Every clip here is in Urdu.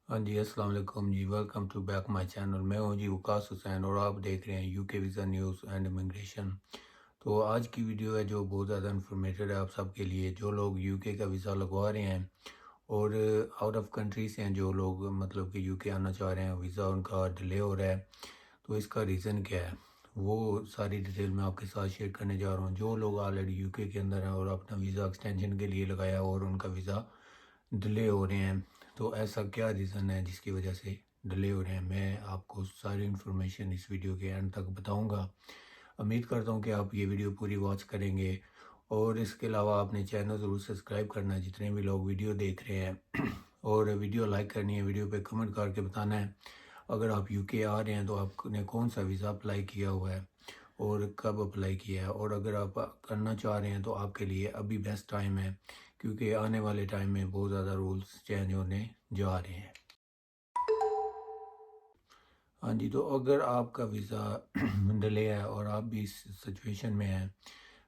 ہاں جی، السلام علیکم جی، welcome to back my channel. میں ہوں جی وقاص حسین اور آپ دیکھ رہے ہیں یو کے ویزا نیوز اینڈ امیگریشن۔ تو آج کی ویڈیو ہے جو بہت زیادہ انفارمیٹیو ہے آپ سب کے لیے، جو لوگ یو کے کا ویزا لگوا رہے ہیں اور آؤٹ آف کنٹری سے ہیں، جو لوگ مطلب کہ یو کے آنا چاہ رہے ہیں، ویزا ان کا ڈیلے ہو رہا ہے، تو اس کا ریزن کیا ہے وہ ساری ڈیٹیل میں آپ کے ساتھ شیئر کرنے جا رہا ہوں۔ جو لوگ آلریڈی یو کے اندر ہیں اور اپنا ویزا ایکسٹینشن کے لیے لگایا اور ان کا ویزا ڈیلے ہو رہے ہیں، تو ایسا کیا ریزن ہے جس کی وجہ سے ڈیلے ہو رہے ہیں، میں آپ کو ساری انفارمیشن اس ویڈیو کے اینڈ تک بتاؤں گا۔ امید کرتا ہوں کہ آپ یہ ویڈیو پوری واچ کریں گے، اور اس کے علاوہ آپ نے چینل ضرور سبسکرائب کرنا ہے جتنے بھی لوگ ویڈیو دیکھ رہے ہیں، اور ویڈیو لائک کرنی ہے، ویڈیو پہ کمنٹ کر کے بتانا ہے اگر آپ یو کے آ رہے ہیں تو آپ نے کون سا ویزا اپلائی کیا ہوا ہے اور کب اپلائی کیا ہے، اور اگر آپ کرنا چاہ رہے ہیں تو آپ کے لیے ابھی بیسٹ ٹائم ہے، کیونکہ آنے والے ٹائم میں بہت زیادہ رولز چینج ہونے جا رہے ہیں۔ ہاں جی، تو اگر آپ کا ویزا ڈیلے ہے اور آپ بھی اس سچویشن میں ہیں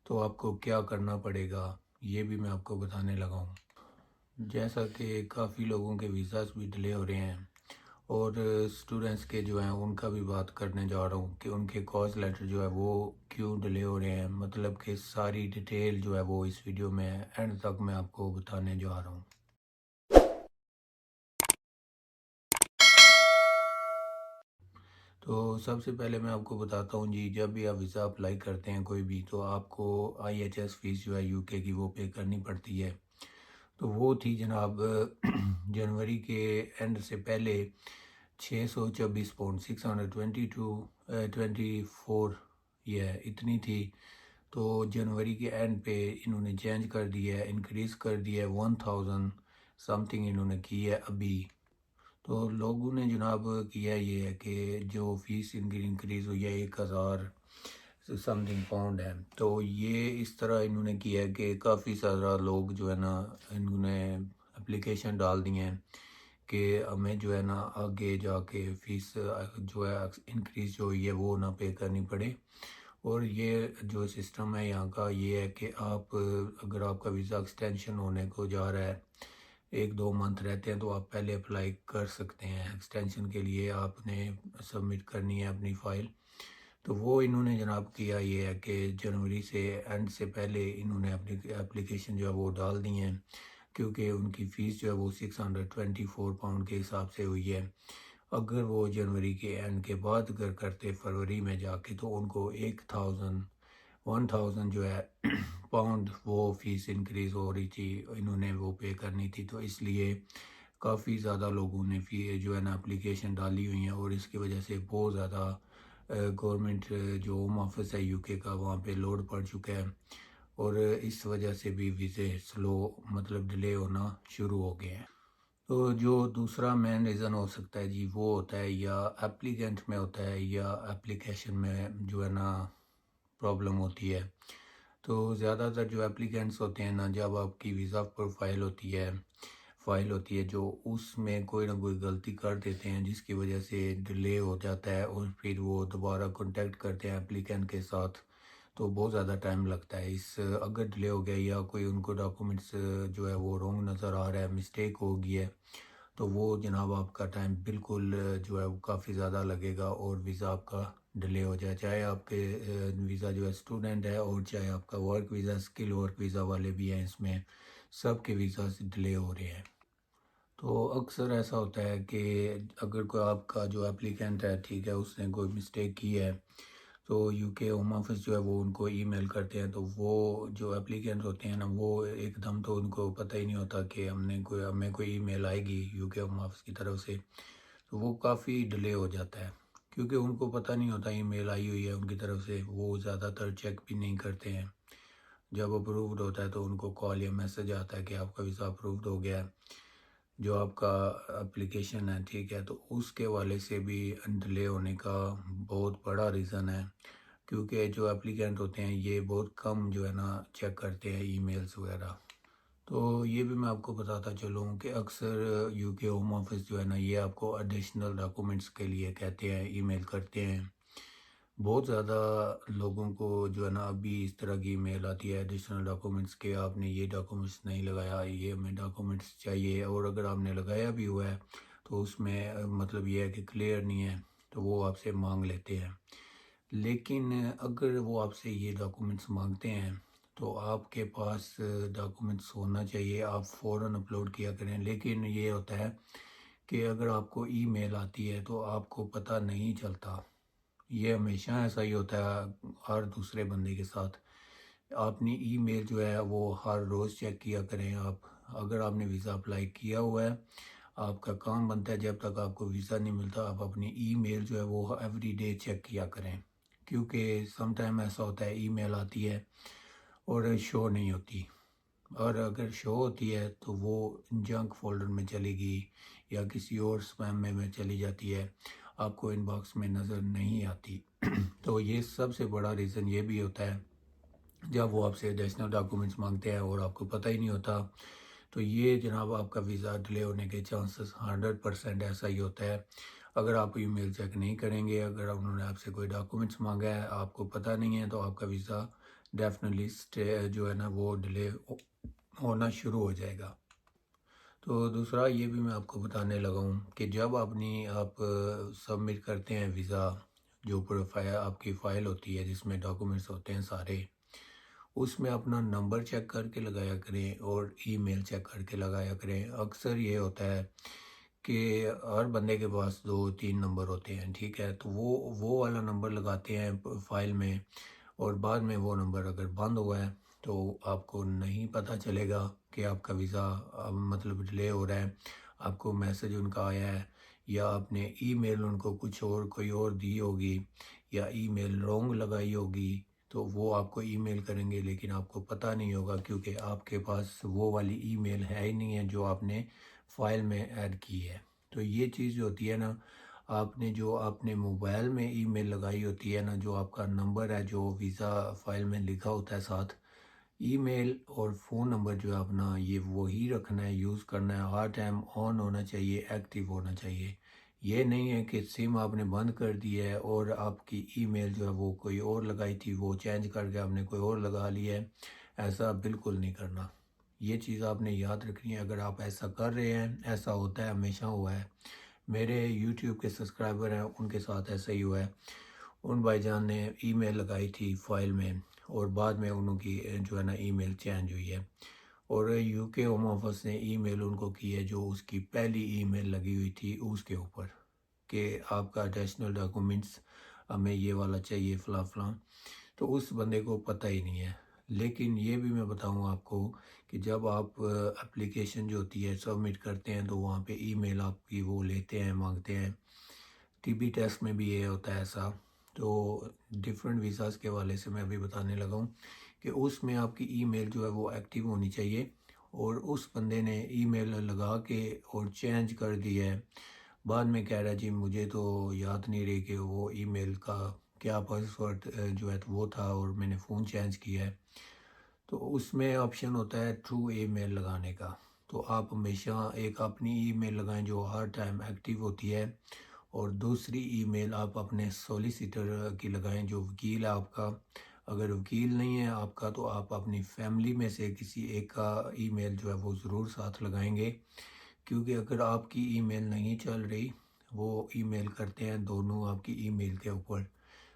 تو آپ کو کیا کرنا پڑے گا، یہ بھی میں آپ کو بتانے لگا ہوں۔ جیسا کہ کافی لوگوں کے ویزاز بھی ڈیلے ہو رہے ہیں، اور اسٹوڈنٹس کے جو ہیں ان کا بھی بات کرنے جا رہا ہوں کہ ان کے کاز لیٹر جو ہے وہ کیوں ڈیلے ہو رہے ہیں، مطلب کہ ساری ڈیٹیل جو ہے وہ اس ویڈیو میں اینڈ تک میں آپ کو بتانے جا رہا ہوں۔ تو سب سے پہلے میں آپ کو بتاتا ہوں جی، جب بھی آپ ویزا اپلائی کرتے ہیں کوئی بھی، تو آپ کو آئی ایچ ایس فیس جو ہے یو کے کی وہ پے کرنی پڑتی ہے۔ تو وہ تھی جناب جنوری کے اینڈ سے پہلے 624 پاؤنڈ 622.24 یہ اتنی تھی۔ تو جنوری کے اینڈ پہ انہوں نے چینج کر دی ہے، انکریز کر دی ہے، 1000 سم تھنگ انہوں نے کی ہے ابھی۔ تو لوگوں نے جناب کیا یہ ہے کہ جو فیس انکریز ہوئی ہے 1000 سم تھنگ پاؤنڈ ہے، تو یہ اس طرح انہوں نے کیا ہے کہ کافی سارا لوگ جو ہے نا انہوں نے اپلیکیشن ڈال دی ہیں کہ ہمیں جو ہے نا آگے جا کے فیس جو ہے انکریز جو ہوئی ہے وہ نہ پے کرنی پڑے۔ اور یہ جو سسٹم ہے یہاں کا یہ ہے کہ آپ اگر آپ کا ویزا ایکسٹینشن ہونے کو جا رہا ہے، 1-2 منتھ رہتے ہیں، تو آپ پہلے اپلائی کر سکتے ہیں ایکسٹینشن کے لیے، آپ نے سبمٹ کرنی ہے اپنی فائل۔ تو وہ انہوں نے جناب کیا یہ ہے کہ جنوری سے اینڈ سے پہلے انہوں نے اپنی اپلیکیشن جو ہے وہ ڈال دی ہیں، کیونکہ ان کی فیس جو ہے وہ 624 پاؤنڈ کے حساب سے ہوئی ہے۔ اگر وہ جنوری کے اینڈ کے بعد اگر کرتے فروری میں جا کے، تو ان کو 1000 جو ہے پاؤنڈ وہ فیس انکریز ہو رہی تھی، انہوں نے وہ پے کرنی تھی۔ تو اس لیے کافی زیادہ لوگوں نے جو ہے نا اپلیکیشن ڈالی ہوئی ہیں، اور اس کی وجہ سے بہت زیادہ گورنمنٹ جو ہوم آفس ہے یو کے کا وہاں پہ لوڈ پڑ چکا ہے، اور اس وجہ سے بھی ویزے سلو مطلب ڈیلے ہونا شروع ہو گئے ہیں۔ تو جو دوسرا مین ریزن ہو سکتا ہے جی، وہ ہوتا ہے یا اپلیکینٹ میں ہوتا ہے یا اپلیکیشن میں جو ہے نا پرابلم ہوتی ہے۔ تو زیادہ تر جو اپلیکینٹس ہوتے ہیں نا، جب آپ کی ویزا پروفائل ہوتی ہے، فائل ہوتی ہے، جو اس میں کوئی نہ کوئی غلطی کر دیتے ہیں جس کی وجہ سے ڈیلے ہو جاتا ہے، اور پھر وہ دوبارہ کانٹیکٹ کرتے ہیں اپلیکینٹ کے ساتھ، تو بہت زیادہ ٹائم لگتا ہے۔ اگر ڈیلے ہو گیا یا کوئی ان کو ڈاکومنٹس جو ہے وہ رونگ نظر آ رہا ہے، مسٹیک ہو گئی ہے، تو وہ جناب آپ کا ٹائم بالکل جو ہے وہ کافی زیادہ لگے گا، اور ویزا آپ کا ڈیلے ہو جائے، چاہے آپ کے ویزا جو ہے اسٹوڈنٹ ہے، اور چاہے آپ کا work visa, skill work visa والے بھی ہیں، اس میں سب کے ویزا ڈیلے ہو رہے ہیں۔ تو اکثر ایسا ہوتا ہے کہ اگر کوئی آپ کا جو اپلیکینٹ ہے، ٹھیک ہے، اس نے کوئی مسٹیک کی ہے، تو یو کے ہوم آفس جو ہے وہ ان کو ای میل کرتے ہیں، تو وہ جو اپلیکینٹ ہوتے ہیں نا، وہ ایک دم تو ان کو پتہ ہی نہیں ہوتا کہ ہمیں کوئی ای میل آئے گی یو کے ہوم آفس کی طرف سے، تو وہ کافی ڈیلے ہو جاتا ہے، کیونکہ ان کو پتہ نہیں ہوتا ای میل آئی ہوئی ہے ان کی طرف سے، وہ زیادہ تر چیک بھی نہیں کرتے ہیں۔ جب اپرووڈ ہوتا ہے تو ان کو کال یا میسج آتا ہے کہ آپ کا ویزا اپرووڈ ہو گیا ہے، جو آپ کا اپلیکیشن ہے، ٹھیک ہے، تو اس کے والے سے بھی ڈیلے ہونے کا بہت بڑا ریزن ہے، کیونکہ جو اپلیکینٹ ہوتے ہیں یہ بہت کم جو ہے نا چیک کرتے ہیں ای میلز وغیرہ۔ تو یہ بھی میں آپ کو بتاتا چلوں کہ اکثر یو کے ہوم آفس جو ہے نا یہ آپ کو ایڈیشنل ڈاکومنٹس کے لیے کہتے ہیں، ای میل کرتے ہیں۔ بہت زیادہ لوگوں کو جو ہے نا ابھی اس طرح کی ای میل آتی ہے ایڈیشنل ڈاکومنٹس کے، آپ نے یہ ڈاکومنٹس نہیں لگایا، یہ ہمیں ڈاکومنٹس چاہیے، اور اگر آپ نے لگایا بھی ہوا ہے تو اس میں مطلب یہ ہے کہ کلیئر نہیں ہے تو وہ آپ سے مانگ لیتے ہیں. لیکن اگر وہ آپ سے یہ ڈاکومنٹس مانگتے ہیں تو آپ کے پاس ڈاکومنٹس ہونا چاہیے، آپ فوراً اپلوڈ کیا کریں. لیکن یہ ہوتا ہے کہ اگر آپ کو ای میل آتی ہے تو آپ کو پتہ نہیں چلتا. یہ ہمیشہ ایسا ہی ہوتا ہے ہر دوسرے بندے کے ساتھ. آپ نے ای میل جو ہے وہ ہر روز چیک کیا کریں. اگر آپ نے ویزا اپلائی کیا ہوا ہے، آپ کا کام بنتا ہے جب تک آپ کو ویزا نہیں ملتا آپ اپنی ای میل جو ہے وہ ایوری ڈے چیک کیا کریں، کیونکہ سم ٹائم ایسا ہوتا ہے ای میل آتی ہے اور شو نہیں ہوتی، اور اگر شو ہوتی ہے تو وہ جنک فولڈر میں چلے گی یا کسی اور اسپیم میں چلی جاتی ہے، آپ کو ان باکس میں نظر نہیں آتی. تو یہ سب سے بڑا ریزن یہ بھی ہوتا ہے جب وہ آپ سے ایڈیشنل ڈاکومنٹس مانگتے ہیں اور آپ کو پتہ ہی نہیں ہوتا، تو یہ جناب آپ کا ویزا ڈیلے ہونے کے چانسز 100% ایسا ہی ہوتا ہے. اگر آپ ای میل چیک نہیں کریں گے، اگر انہوں نے آپ سے کوئی ڈاکومنٹس مانگا ہے آپ کو پتہ نہیں ہے، تو آپ کا ویزا ڈیفینیٹلی جو ہے نا وہ ڈیلے ہونا شروع ہو جائے گا. تو دوسرا یہ بھی میں آپ کو بتانے لگا ہوں کہ جب آپ سبمٹ کرتے ہیں ویزا، جو پروفائل آپ کی فائل ہوتی ہے جس میں ڈاکومنٹس ہوتے ہیں سارے، اس میں اپنا نمبر چیک کر کے لگایا کریں اور ای میل چیک کر کے لگایا کریں. اکثر یہ ہوتا ہے کہ ہر بندے کے پاس 2-3 نمبر ہوتے ہیں، ٹھیک ہے، تو وہ والا نمبر لگاتے ہیں فائل میں، اور بعد میں وہ نمبر اگر بند ہوا ہے تو آپ کو نہیں پتہ چلے گا کہ آپ کا ویزا مطلب ڈیلے ہو رہا ہے. آپ کو میسج ان کا آیا ہے یا آپ نے ای میل ان کو کچھ اور کوئی اور دی ہوگی یا ای میل رونگ لگائی ہوگی، تو وہ آپ کو ای میل کریں گے لیکن آپ کو پتہ نہیں ہوگا کیونکہ آپ کے پاس وہ والی ای میل ہے ہی نہیں ہے جو آپ نے فائل میں ایڈ کی ہے. تو یہ چیز جو ہوتی ہے نا، آپ نے موبائل میں ای میل لگائی ہوتی ہے نا، جو آپ کا نمبر ہے جو ویزا فائل میں لکھا ہوتا ہے ساتھ، ای میل اور فون نمبر جو ہے اپنا یہ وہی رکھنا ہے، یوز کرنا ہے، ہر ٹائم آن ہونا چاہیے، ایکٹیو ہونا چاہیے. یہ نہیں ہے کہ سم آپ نے بند کر دی ہے اور آپ کی ای میل جو ہے وہ کوئی اور لگائی تھی وہ چینج کر کے آپ نے کوئی اور لگا لی ہے. ایسا بالکل نہیں کرنا. یہ چیز آپ نے یاد رکھنی ہے. اگر آپ ایسا کر رہے ہیں، ایسا ہوتا ہے، ہمیشہ ہوا ہے. میرے یوٹیوب کے سبسکرائبر ہیں ان کے ساتھ ایسا ہی ہوا ہے. ان بھائی جان نے ای میل لگائی تھی فائل میں اور بعد میں انہوں کی جو ہے نا ای میل چینج ہوئی ہے، اور یو کے ہوم آفس نے ای میل ان کو کی ہے جو اس کی پہلی ای میل لگی ہوئی تھی اس کے اوپر کہ آپ کا ایڈیشنل ڈاکومنٹس ہمیں یہ والا چاہیے فلاں فلاں. تو اس بندے کو پتہ ہی نہیں ہے. لیکن یہ بھی میں بتاؤں آپ کو کہ جب آپ اپلیکیشن جو ہوتی ہے سبمٹ کرتے ہیں تو وہاں پہ ای میل آپ کی وہ لیتے ہیں، مانگتے ہیں. ٹی بی ٹیسٹ میں بھی یہ ہوتا ہے ایسا. تو ڈیفرنٹ ویزاز کے حوالے سے میں ابھی بتانے لگا ہوں کہ اس میں آپ کی ای میل جو ہے وہ ایکٹیو ہونی چاہیے، اور اس بندے نے ای میل لگا کے اور چینج کر دی ہے، بعد میں کہہ رہا جی مجھے تو یاد نہیں رہی کہ وہ ای میل کا کیا پاسورڈ جو ہے وہ تھا اور میں نے فون چینج کیا ہے. تو اس میں آپشن ہوتا ہے ٹرو ای میل لگانے کا. تو آپ ہمیشہ ایک اپنی ای میل لگائیں جو ہر ٹائم ایکٹیو ہوتی ہے، اور دوسری ای میل آپ اپنے سولیسیٹر کی لگائیں جو وکیل ہے آپ کا. اگر وکیل نہیں ہے آپ کا تو آپ اپنی فیملی میں سے کسی ایک کا ای میل جو ہے وہ ضرور ساتھ لگائیں گے، کیونکہ اگر آپ کی ای میل نہیں چل رہی، وہ ای میل کرتے ہیں دونوں آپ کی ای میل کے اوپر،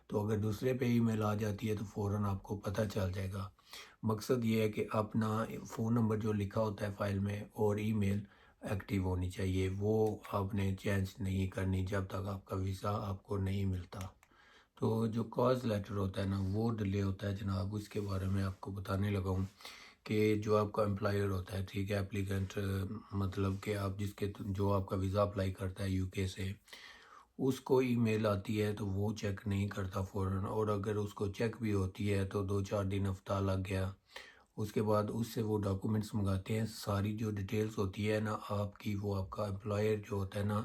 تو اگر دوسرے پہ ای میل آ جاتی ہے تو فوراً آپ کو پتہ چل جائے گا. مقصد یہ ہے کہ اپنا فون نمبر جو لکھا ہوتا ہے فائل میں اور ای میل ایکٹیو ہونی چاہیے، وہ آپ نے چینج نہیں کرنی جب تک آپ کا ویزا آپ کو نہیں ملتا. تو جو کاز لیٹر ہوتا ہے نا وہ ڈیلے ہوتا ہے جناب، اس کے بارے میں آپ کو بتانے لگا ہوں کہ جو آپ کا امپلائر ہوتا ہے، ٹھیک ہے، اپلیکنٹ، مطلب کہ آپ جو آپ کا ویزا اپلائی کرتا ہے یو کے سے، اس کو ای میل آتی ہے تو وہ چیک نہیں کرتا فوراً، اور اگر اس کو چیک بھی ہوتی ہے تو 2-4 دن ہفتہ لگ گیا. اس کے بعد اس سے وہ ڈاکومنٹس منگاتے ہیں، ساری جو ڈیٹیلز ہوتی ہے نا آپ کی، وہ آپ کا امپلائر جو ہوتا ہے نا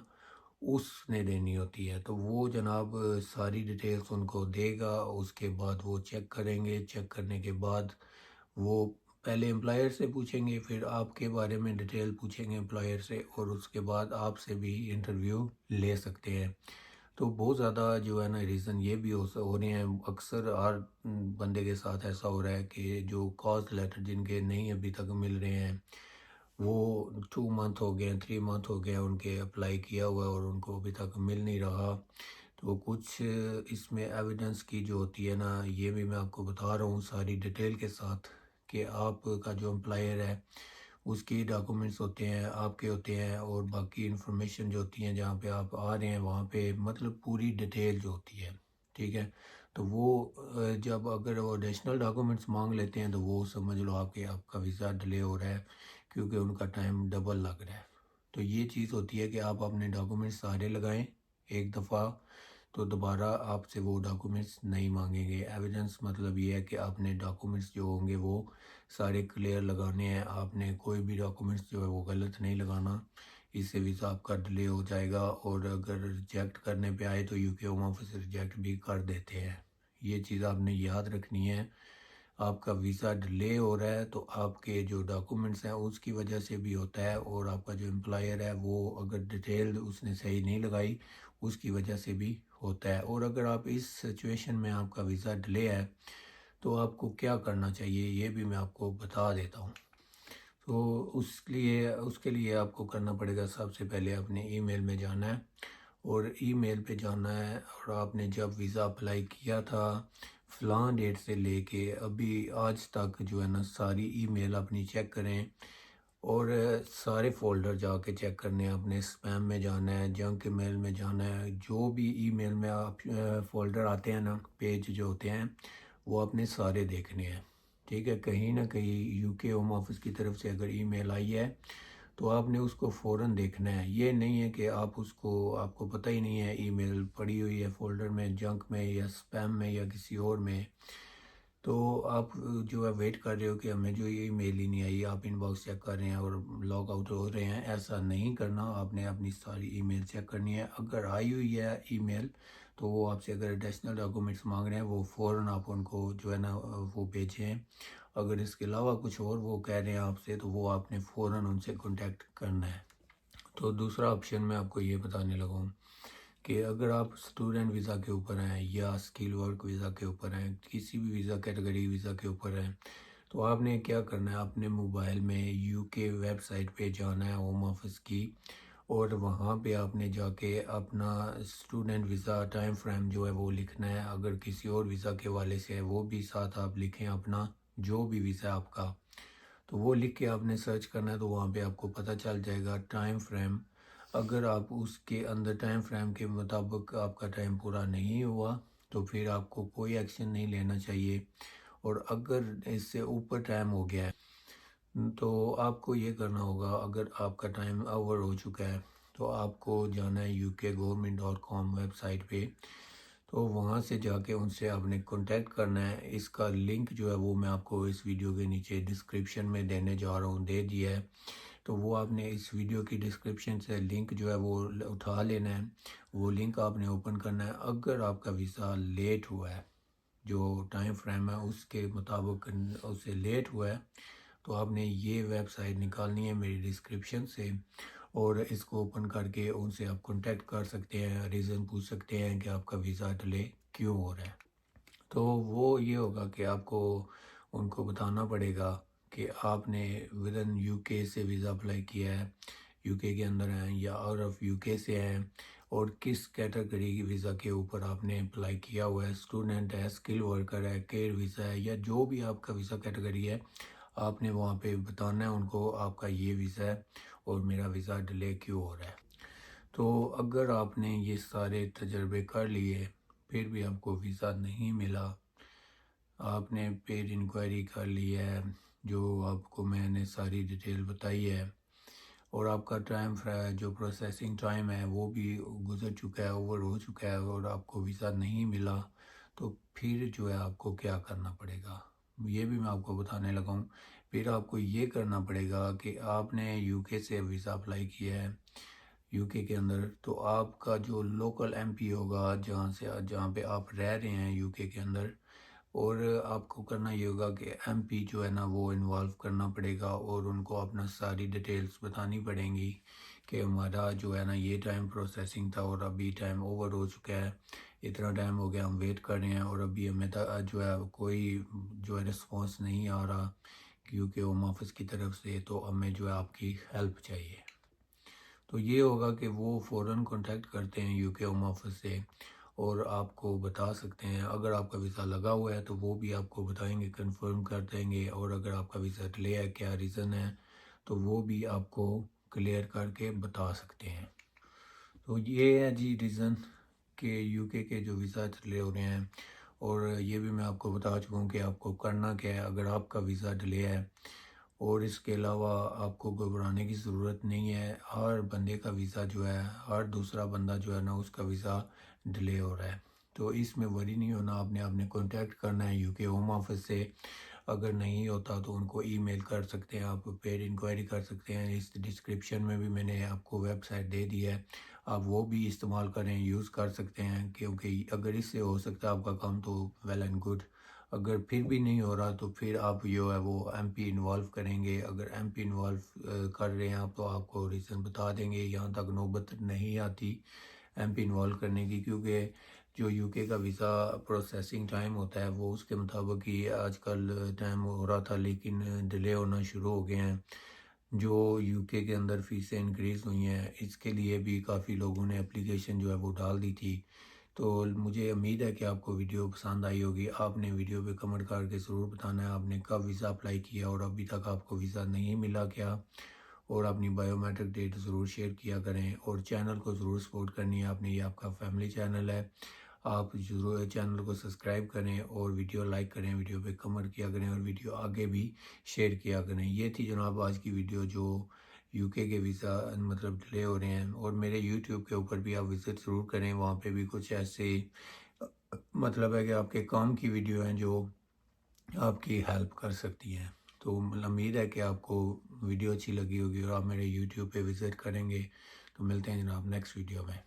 اس نے دینی ہوتی ہے. تو وہ جناب ساری ڈیٹیلز ان کو دے گا، اس کے بعد وہ چیک کریں گے. چیک کرنے کے بعد وہ پہلے امپلائر سے پوچھیں گے، پھر آپ کے بارے میں ڈیٹیل پوچھیں گے امپلائر سے، اور اس کے بعد آپ سے بھی انٹرویو لے سکتے ہیں. تو بہت زیادہ جو ہے نا ریزن یہ بھی ہو رہے ہیں، اکثر ہر بندے کے ساتھ ایسا ہو رہا ہے کہ جو کاز لیٹر جن کے نہیں ابھی تک مل رہے ہیں، وہ 2 منتھ ہو گئے ہیں، 3 منتھ ہو گئے ہیں ان کے اپلائی کیا ہوا ہے اور ان کو ابھی تک مل نہیں رہا۔ تو کچھ اس میں ایویڈنس کی جو ہوتی ہے نا، یہ بھی میں آپ کو بتا رہا ہوں ساری ڈیٹیل کے ساتھ، کہ آپ کا جو امپلائر ہے اس کی ڈاکومنٹس ہوتے ہیں، آپ کے ہوتے ہیں، اور باقی انفارمیشن جو ہوتی ہیں جہاں پہ آپ آ رہے ہیں وہاں پہ مطلب پوری ڈیٹیل جو ہوتی ہے، ٹھیک ہے۔ تو وہ جب اگر وہ ایڈیشنل ڈاکومنٹس مانگ لیتے ہیں تو وہ سمجھ لو آپ کا ویزا ڈیلے ہو رہا ہے، کیونکہ ان کا ٹائم ڈبل لگ رہا ہے۔ تو یہ چیز ہوتی ہے کہ آپ اپنے ڈاکومنٹس سارے لگائیں ایک دفعہ، تو دوبارہ آپ سے وہ ڈاکومنٹس نہیں مانگیں گے۔ ایویڈنس مطلب یہ ہے کہ آپ نے ڈاکومنٹس جو ہوں گے وہ سارے کلیئر لگانے ہیں، آپ نے کوئی بھی ڈاکومنٹس جو ہے وہ غلط نہیں لگانا، اس سے ویزا آپ کا ڈیلے ہو جائے گا، اور اگر ریجیکٹ کرنے پہ آئے تو یو کے ہوم آفس ریجیکٹ بھی کر دیتے ہیں۔ یہ چیز آپ نے یاد رکھنی ہے۔ آپ کا ویزا ڈیلے ہو رہا ہے تو آپ کے جو ڈاکومنٹس ہیں اس کی وجہ سے بھی ہوتا ہے، اور آپ کا جو امپلائر ہے وہ اگر ڈیٹیل اس نے صحیح نہیں لگائی اس کی وجہ سے بھی ہوتا ہے۔ اور اگر آپ اس سچویشن میں آپ کا ویزا ڈیلے ہے تو آپ کو کیا کرنا چاہیے یہ بھی میں آپ کو بتا دیتا ہوں۔ تو اس کے لیے آپ کو کرنا پڑے گا، سب سے پہلے اپنے ای میل میں جانا ہے، اور ای میل پہ جانا ہے، اور آپ نے جب ویزا اپلائی کیا تھا فلاں ڈیٹ سے لے کے ابھی آج تک جو ہے نا ساری ای میل اپنی چیک کریں، اور سارے فولڈر جا کے چیک کرنے ہیں، اپنے اسپیم میں جانا ہے، جنک میل میں جانا ہے، جو بھی ای میل میں آپ فولڈر آتے ہیں نا، پیج جو ہوتے ہیں وہ آپ نے سارے دیکھنے ہیں، ٹھیک ہے۔ کہیں نہ کہیں یو کے ہوم آفس کی طرف سے اگر ای میل آئی ہے تو آپ نے اس کو فوراً دیکھنا ہے۔ یہ نہیں ہے کہ آپ کو پتہ ہی نہیں ہے ای میل پڑی ہوئی ہے فولڈر میں، جنک میں یا اسپیم میں یا کسی اور میں، تو آپ جو ہے ویٹ کر رہے ہو کہ ہمیں جو ای میل ہی نہیں آئی، آپ ان باکس چیک کر رہے ہیں اور لاگ آؤٹ ہو رہے ہیں۔ ایسا نہیں کرنا، آپ نے اپنی ساری ای میل چیک کرنی ہے۔ اگر آئی ہوئی ہے ای میل تو وہ آپ سے اگر ایڈیشنل ڈاکومنٹس مانگ رہے ہیں وہ فوراً آپ ان کو جو ہے نا وہ بھیجیں۔ اگر اس کے علاوہ کچھ اور وہ کہہ رہے ہیں آپ سے تو وہ آپ نے فوراً ان سے کانٹیکٹ کرنا ہے۔ تو دوسرا آپشن میں آپ کو یہ بتانے لگا ہوں کہ اگر آپ اسٹوڈنٹ ویزا کے اوپر ہیں یا اسکل ورک ویزا کے اوپر ہیں، کسی بھی ویزا کیٹیگری ویزا کے اوپر ہیں، تو آپ نے کیا کرنا ہے، اپنے موبائل میں یو کے ویب سائٹ پہ جانا ہے ہوم آفس کی، اور وہاں پہ آپ نے جا کے اپنا اسٹوڈنٹ ویزا ٹائم فریم جو ہے وہ لکھنا ہے۔ اگر کسی اور ویزا کے والے سے ہے وہ بھی ساتھ آپ لکھیں، اپنا جو بھی ویزا آپ کا، تو وہ لکھ کے آپ نے سرچ کرنا ہے، تو وہاں پہ آپ کو پتہ چل جائے گا ٹائم فریم۔ اگر آپ اس کے اندر ٹائم فریم کے مطابق آپ کا ٹائم پورا نہیں ہوا تو پھر آپ کو کوئی ایکشن نہیں لینا چاہیے، اور اگر اس سے اوپر ٹائم ہو گیا ہے تو آپ کو یہ کرنا ہوگا، اگر آپ کا ٹائم اوور ہو چکا ہے تو آپ کو جانا ہے UK government.com ویب سائٹ پہ، تو وہاں سے جا کے ان سے آپ نے کانٹیکٹ کرنا ہے۔ اس کا لنک جو ہے وہ میں آپ کو اس ویڈیو کے نیچے ڈسکرپشن میں دینے جا رہا ہوں، دے دیا ہے، تو وہ آپ نے اس ویڈیو کی ڈسکرپشن سے لنک جو ہے وہ اٹھا لینا ہے، وہ لنک آپ نے اوپن کرنا ہے۔ اگر آپ کا ویزا لیٹ ہوا ہے، جو ٹائم فریم ہے اس کے مطابق اسے لیٹ ہوا ہے، تو آپ نے یہ ویب سائٹ نکالنی ہے میری ڈسکرپشن سے، اور اس کو اوپن کر کے ان سے آپ کانٹیکٹ کر سکتے ہیں، ریزن پوچھ سکتے ہیں کہ آپ کا ویزا ڈیلے کیوں ہو رہا ہے۔ تو وہ یہ ہوگا کہ آپ کو ان کو بتانا پڑے گا کہ آپ نے ودن یو کے سے ویزا اپلائی کیا ہے، یو کے اندر ہیں یا آؤٹ آف یو کے سے ہیں، اور کس کیٹیگری کی ویزا کے اوپر آپ نے اپلائی کیا ہوا ہے، اسٹوڈنٹ ہے، اسکل ورکر ہے، کیئر ویزا ہے، یا جو بھی آپ کا ویزا کیٹیگری ہے، آپ نے وہاں پہ بتانا ہے ان کو آپ کا یہ ویزا ہے اور میرا ویزا ڈیلے کیوں ہو رہا ہے۔ تو اگر آپ نے یہ سارے تجربے کر لیے پھر بھی آپ کو ویزا نہیں ملا، آپ نے پیڈ انکوائری کر لی ہے، جو آپ کو میں نے ساری ڈیٹیل بتائی ہے، اور آپ کا ٹائم جو پروسیسنگ ٹائم ہے وہ بھی گزر چکا ہے، اوور ہو چکا ہے، اور آپ کو ویزا نہیں ملا، تو پھر جو ہے آپ کو کیا کرنا پڑے گا یہ بھی میں آپ کو بتانے لگا ہوں۔ پھر آپ کو یہ کرنا پڑے گا کہ آپ نے یو کے سے ویزا اپلائی کیا ہے یو کے اندر، تو آپ کا جو لوکل ایم پی ہوگا جہاں پہ آپ رہ رہے ہیں یو کے اندر، اور آپ کو کرنا یہ ہوگا کہ ایم پی جو ہے نا وہ انوالو کرنا پڑے گا، اور ان کو اپنا ساری ڈیٹیلز بتانی پڑیں گی کہ ہمارا جو ہے نا یہ ٹائم پروسیسنگ تھا اور ابھی ٹائم اوور ہو چکا ہے، اتنا ٹائم ہو گیا ہم ویٹ کر رہے ہیں، اور ابھی ہمیں جو ہے کوئی جو ہے رسپانس نہیں آ رہا یو کے ہوم آفس کی طرف سے، تو ہمیں جو ہے آپ کی ہیلپ چاہیے۔ تو یہ ہوگا کہ وہ فوراً کانٹیکٹ کرتے ہیں یو کے ہوم آفس سے اور آپ کو بتا سکتے ہیں۔ اگر آپ کا ویزا لگا ہوا ہے تو وہ بھی آپ کو بتائیں گے، کنفرم کر دیں گے، اور اگر آپ کا ویزا ڈیلے ہے، کیا ریزن ہے، تو وہ بھی آپ کو کلیئر کر کے بتا سکتے ہیں۔ تو یہ ہے جی ریزن کہ یو کے جو ویزا ڈیلے ہو رہے ہیں، اور یہ بھی میں آپ کو بتا چکا ہوں کہ آپ کو کرنا کیا ہے اگر آپ کا ویزا ڈیلے ہے۔ اور اس کے علاوہ آپ کو گھبرانے کی ضرورت نہیں ہے، ہر بندے کا ویزا جو ہے، ہر دوسرا بندہ جو ہے نا اس کا ویزا ڈیلے ہو رہا ہے، تو اس میں وری نہیں ہونا۔ آپ نے کانٹیکٹ کرنا ہے یو کے ہوم آفس سے، اگر نہیں ہوتا تو ان کو ای میل کر سکتے ہیں، آپ پیڈ انکوائری کر سکتے ہیں۔ اس ڈسکرپشن میں بھی میں نے آپ کو ویب سائٹ دے دی ہے، آپ وہ بھی استعمال کریں، یوز کر سکتے ہیں، کیونکہ اگر اس سے ہو سکتا ہے آپ کا کام تو ویل اینڈ گڈ۔ اگر پھر بھی نہیں ہو رہا تو پھر آپ جو ہے وہ ایم پی انوالو کریں گے۔ اگر ایم پی انوالو کر رہے ہیں آپ تو آپ کو ریزن بتا دیں گے، یہاں تک نوبت نہیں آتی ایم پی انوالو کرنے کی، کیونکہ جو یو کے کا ویزا پروسیسنگ ٹائم ہوتا ہے وہ اس کے مطابق ہی آج کل ٹائم ہو رہا تھا، لیکن ڈیلے ہونا شروع ہو گئے ہیں۔ جو یو کے اندر فیسیں انکریز ہوئی ہیں، اس کے لیے بھی کافی لوگوں نے اپلیکیشن جو ہے وہ ڈال دی تھی۔ تو مجھے امید ہے کہ آپ کو ویڈیو پسند آئی ہوگی۔ آپ نے ویڈیو پہ کمنٹ کر کے ضرور بتانا ہے آپ نے کب ویزا اپلائی کیا اور ابھی تک آپ کو ویزا نہیں ملا کیا، اور اپنی بائیو میٹرک ڈیٹ ضرور شیئر کیا کریں، اور چینل کو ضرور سپورٹ کرنی ہے آپ نے، یہ آپ کا فیملی چینل ہے۔ آپ ضرور چینل کو سبسکرائب کریں اور ویڈیو لائک کریں، ویڈیو پہ کمنٹ کیا کریں، اور ویڈیو آگے بھی شیئر کیا کریں۔ یہ تھی جناب آج کی ویڈیو جو یو کے ویزا مطلب ڈیلے ہو رہے ہیں، اور میرے یوٹیوب کے اوپر بھی آپ وزٹ ضرور کریں، وہاں پہ بھی کچھ ایسے مطلب ہے کہ آپ کے کام کی ویڈیو ہیں جو آپ کی ہیلپ کر سکتی ہیں۔ تو امید ہے کہ آپ کو ویڈیو اچھی لگی ہوگی اور آپ میرے یوٹیوب پہ وزٹ کریں گے۔ تو ملتے ہیں جناب نیکسٹ ویڈیو میں۔